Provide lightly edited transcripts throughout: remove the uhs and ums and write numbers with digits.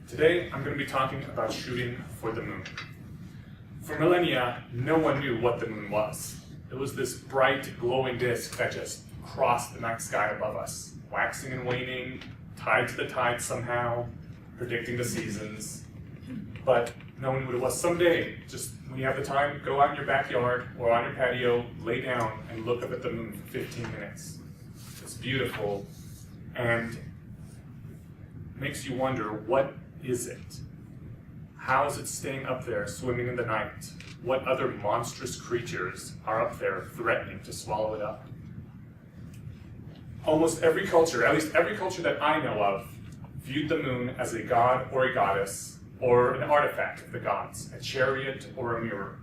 Today, I'm going to be talking about shooting for the moon. For millennia, no one knew what the moon was. It was this bright, glowing disk that just crossed the night sky above us, waxing and waning, tied to the tide somehow, predicting the seasons. But no one knew what it was. Someday, just when you have the time, go out in your backyard or on your patio, lay down and look up at the moon for 15 minutes. It's beautiful and makes you wonder, what is it? How is it staying up there, swimming in the night? What other monstrous creatures are up there threatening to swallow it up? Almost every culture, at least every culture that I know of, viewed the moon as a god or a goddess, or an artifact of the gods, a chariot or a mirror,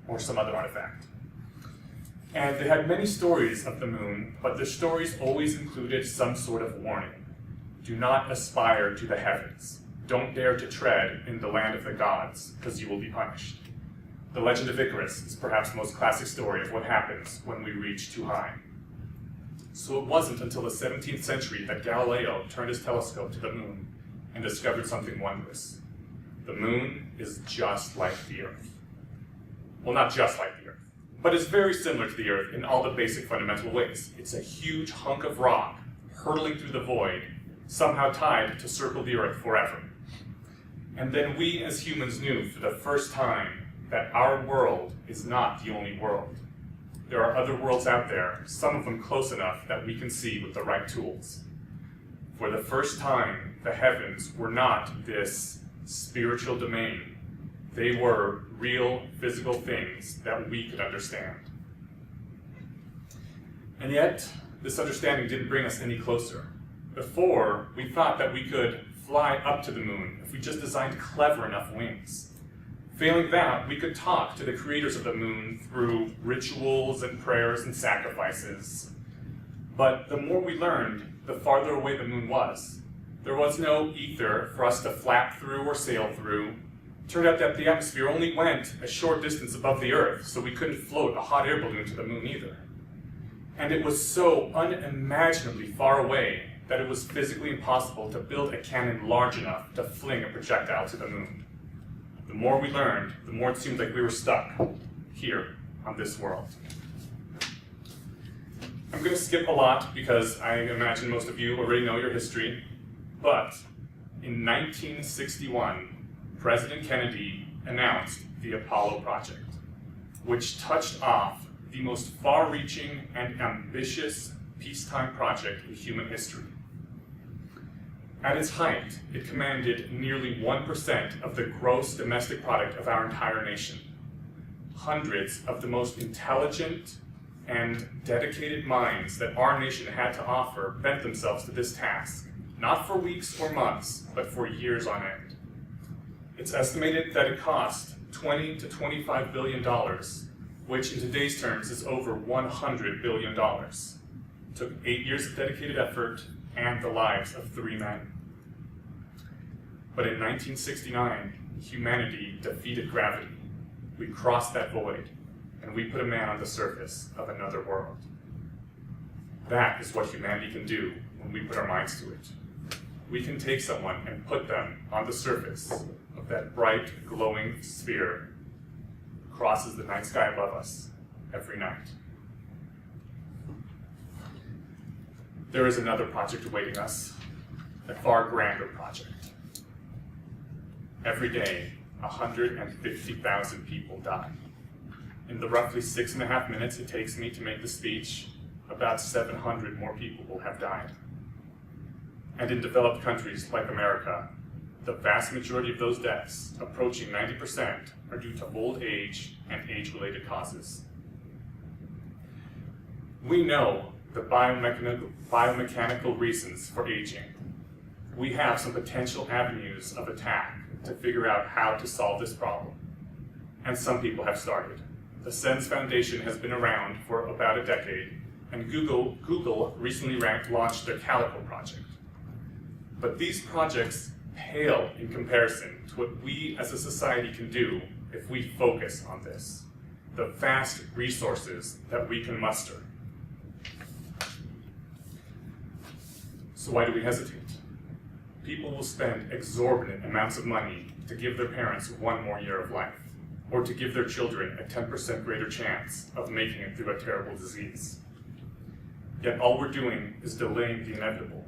or some other artifact. And they had many stories of the moon, but the stories always included some sort of warning. Do not aspire to the heavens. Don't dare to tread in the land of the gods, because you will be punished. The legend of Icarus is perhaps the most classic story of what happens when we reach too high. So it wasn't until the 17th century that Galileo turned his telescope to the moon and discovered something wondrous. The moon is just like the Earth. Well, not just like the Earth, but it's very similar to the Earth in all the basic fundamental ways. It's a huge hunk of rock hurtling through the void, somehow tied to circle the Earth forever. And then we as humans knew for the first time that our world is not the only world. There are other worlds out there, some of them close enough that we can see with the right tools. For the first time, the heavens were not this spiritual domain. They were real physical things that we could understand. And yet, this understanding didn't bring us any closer. Before, we thought that we could fly up to the moon if we just designed clever enough wings. Failing that, we could talk to the creators of the moon through rituals and prayers and sacrifices. But the more we learned, the farther away the moon was. There was no ether for us to flap through or sail through. It turned out that the atmosphere only went a short distance above the Earth, so we couldn't float a hot air balloon to the moon either. And it was so unimaginably far away that it was physically impossible to build a cannon large enough to fling a projectile to the moon. The more we learned, the more it seemed like we were stuck here on this world. I'm going to skip a lot because I imagine most of you already know your history, but in 1961, President Kennedy announced the Apollo project, which touched off the most far-reaching and ambitious peacetime project in human history. At its height, it commanded nearly 1% of the gross domestic product of our entire nation. Hundreds of the most intelligent and dedicated minds that our nation had to offer bent themselves to this task, not for weeks or months, but for years on end. It's estimated that it cost $20 to $25 billion, which in today's terms is over $100 billion. It took 8 years of dedicated effort and the lives of 3 men. But in 1969, humanity defeated gravity. We crossed that void, and we put a man on the surface of another world. That is what humanity can do when we put our minds to it. We can take someone and put them on the surface of that bright, glowing sphere that crosses the night sky above us every night. There is another project awaiting us, a far grander project. Every day, 150,000 people die. In the roughly 6.5 minutes it takes me to make the speech, about 700 more people will have died. And in developed countries like America, the vast majority of those deaths, approaching 90%, are due to old age and age-related causes. We know the biomechanical reasons for aging. We have some potential avenues of attack to figure out how to solve this problem. And some people have started. The SENS Foundation has been around for about a decade, and Google recently launched their Calico project. But these projects pale in comparison to what we as a society can do if we focus on this, the vast resources that we can muster. So why do we hesitate? people will spend exorbitant amounts of money to give their parents one more year of life, or to give their children a 10% greater chance of making it through a terrible disease. Yet all we're doing is delaying the inevitable.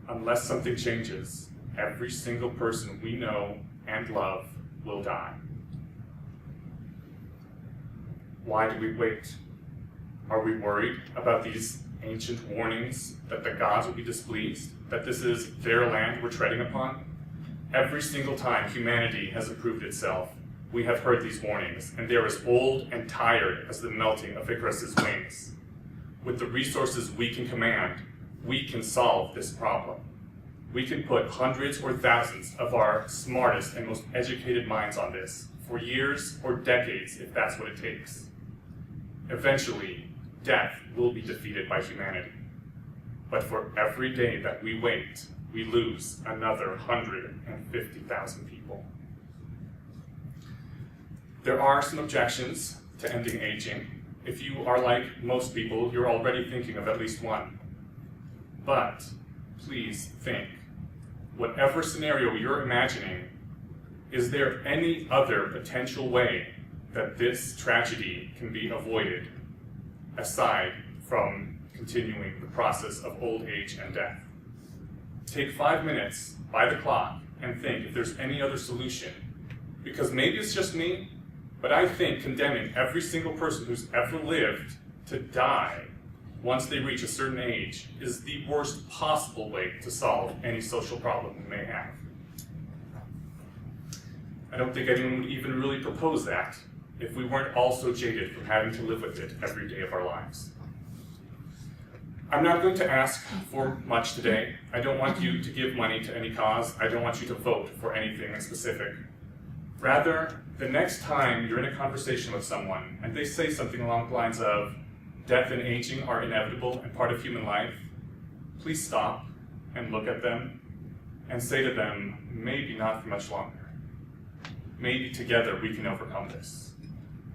Unless something changes, every single person we know and love will die. Why do we wait? Are we worried about these ancient warnings that the gods will be displeased, that this is their land we're treading upon? Every single time humanity has improved itself, we have heard these warnings, and they're as old and tired as the melting of Icarus's wings. With the resources we can command, we can solve this problem. We can put hundreds or thousands of our smartest and most educated minds on this for years or decades if that's what it takes. Eventually, death will be defeated by humanity. But for every day that we wait, we lose another 150,000 people. There are some objections to ending aging. If you are like most people, you're already thinking of at least one. But please think, whatever scenario you're imagining, is there any other potential way that this tragedy can be avoided aside from continuing the process of old age and death? Take 5 minutes by the clock and think if there's any other solution. Because maybe it's just me, but I think condemning every single person who's ever lived to die once they reach a certain age is the worst possible way to solve any social problem we may have. I don't think anyone would even really propose that if we weren't all so jaded from having to live with it every day of our lives. I'm not going to ask for much today. I don't want you to give money to any cause. I don't want you to vote for anything in specific. Rather, the next time you're in a conversation with someone and they say something along the lines of, death and aging are inevitable and part of human life, please stop and look at them and say to them, maybe not for much longer. Maybe together we can overcome this.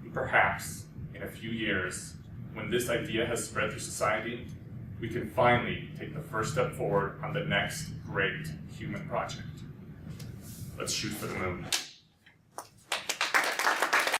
And perhaps in a few years, when this idea has spread through society, we can finally take the first step forward on the next great human project. Let's shoot for the moon.